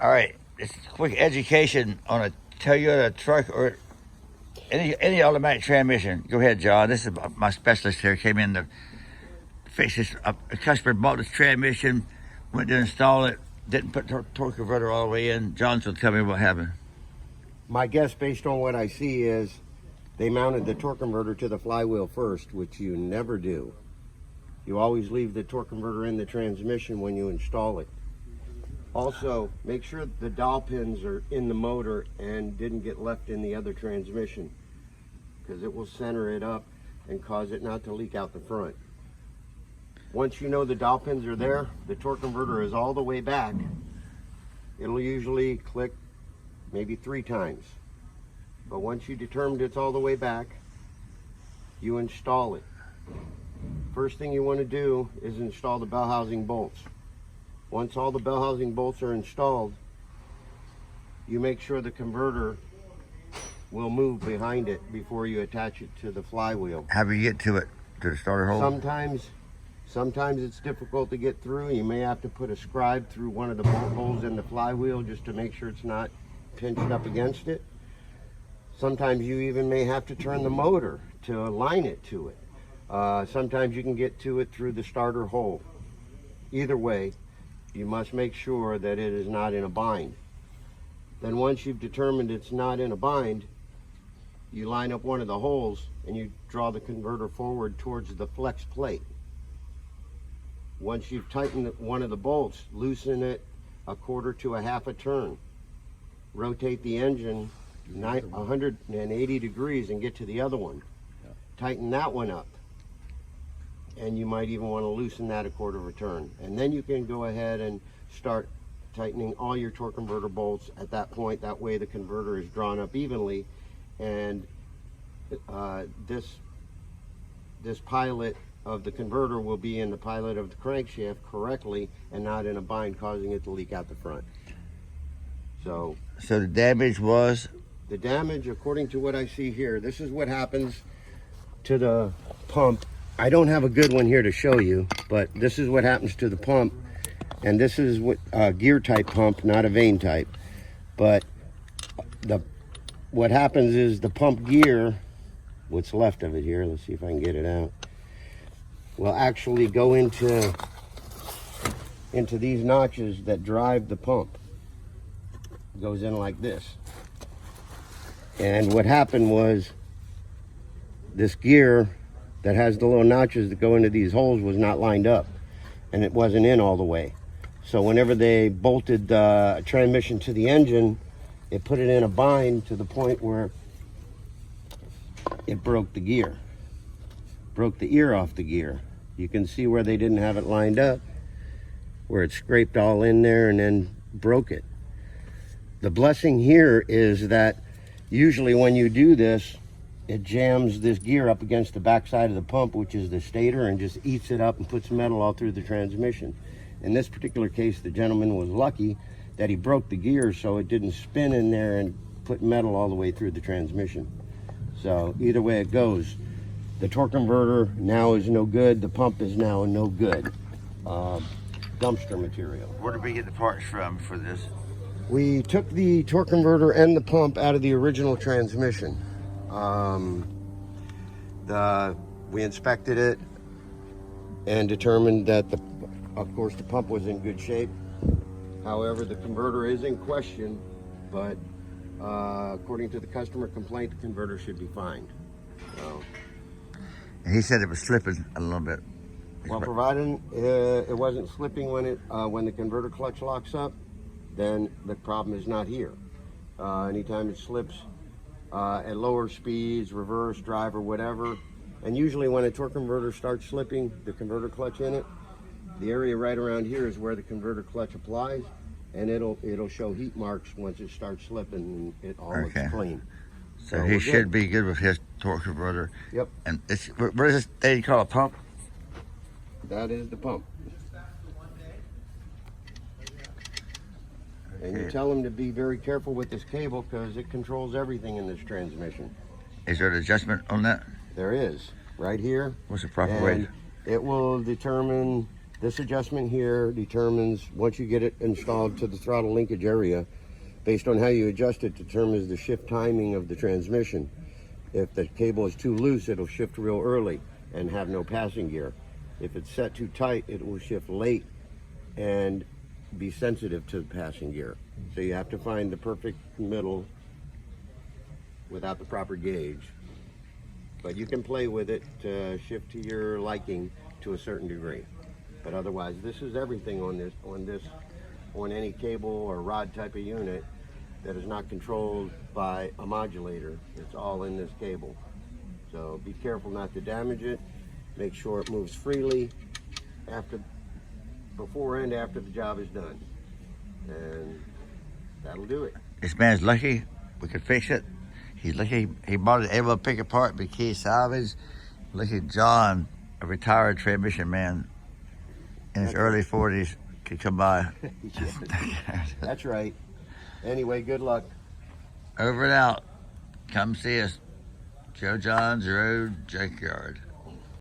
All right, it's quick education on a Toyota truck or any automatic transmission. Go ahead, John. This is my specialist here. Came in to fix this. A customer bought this transmission, went to install it, didn't put the torque converter all the way in. John's will tell me what happened. My guess, based on what I see, is they mounted the torque converter to the flywheel first, which you never do. You always leave the torque converter in the transmission when you install it. Also, make sure the dowel pins are in the motor and didn't get left in the other transmission, because it will center it up and cause it not to leak out the front. Once you know the dowel pins are there, the torque converter is all the way back. It'll usually click maybe 3 times. But once you determined it's all the way back, you install it. First thing you want to do is install the bell housing bolts. Once all the bell housing bolts are installed, you make sure the converter will move behind it before you attach it to the flywheel. How do you get to it, to the starter hole? Sometimes it's difficult to get through. You may have to put a scribe through one of the bolt holes in the flywheel just to make sure it's not pinched up against it. Sometimes you even may have to turn the motor to align it to it. Sometimes you can get to it through the starter hole. Either way, you must make sure that it is not in a bind. Then once you've determined it's not in a bind, you line up one of the holes and you draw the converter forward towards the flex plate. Once you've tightened one of the bolts, loosen it 1/4 to 1/2 a turn. Rotate the engine 180 degrees and get to the other one. Tighten that one up. And you might even want to loosen that 1/4 of a turn. And then you can go ahead and start tightening all your torque converter bolts at that point. That way the converter is drawn up evenly, and this pilot of the converter will be in the pilot of the crankshaft correctly and not in a bind, causing it to leak out the front. So the damage was? The damage, according to what I see here, this is what happens to the pump. I don't have a good one here to show you, but this is what happens to the pump. And this is what gear type pump, not a vane type. But what happens is the pump gear, what's left of it here, let's see if I can get it out, will actually go into these notches that drive the pump. It goes in like this. And what happened was this gear that has the little notches that go into these holes was not lined up, and it wasn't in all the way. So whenever they bolted the transmission to the engine, it put it in a bind to the point where it broke the gear, broke the ear off the gear. You can see where they didn't have it lined up, where it scraped all in there and then broke it. The blessing here is that usually when you do this, it jams this gear up against the back side of the pump, which is the stator, and just eats it up and puts metal all through the transmission. In this particular case, the gentleman was lucky that he broke the gear so it didn't spin in there and put metal all the way through the transmission. So either way it goes, the torque converter now is no good, the pump is now no good. Dumpster material. Where did we get the parts from for this? We took the torque converter and the pump out of the original transmission. We inspected it and determined that of course the pump was in good shape. However, the converter is in question, but according to the customer complaint, the converter should be fine. So, And he said it was slipping a little bit. well, providing it wasn't slipping when the converter clutch locks up, then the problem is not here. Anytime it slips at lower speeds, reverse, drive, or whatever, and usually when a torque converter starts slipping, the converter clutch in it, the area right around here is where the converter clutch applies, and it'll show heat marks once it starts slipping, and it all looks clean. So he should be good with his torque converter. Yep. And what is this thing called, a pump? That is the pump. And you tell him to be very careful with this cable because it controls everything in this transmission. Is there an adjustment on that? There is, right here. What's the proper way? It will determine This adjustment here determines, once you get it installed to the throttle linkage area, based on how you adjust it, determines the shift timing of the transmission. If the cable is too loose, it'll shift real early and have no passing gear. If it's set too tight, it will shift late and be sensitive to the passing gear. So you have to find the perfect middle without the proper gauge. But you can play with it to shift to your liking to a certain degree. But otherwise, this is everything on any cable or rod type of unit that is not controlled by a modulator. It's all in this cable. So be careful not to damage it. Make sure it moves freely before and after the job is done. And that'll do it. This man's lucky we could fix it. He's lucky he bought it able to pick apart the key salvage. Lucky John, a retired transmission man in his early 40s, could come by. That's right. Anyway, good luck. Over and out. Come see us. Joe John's Road Junkyard.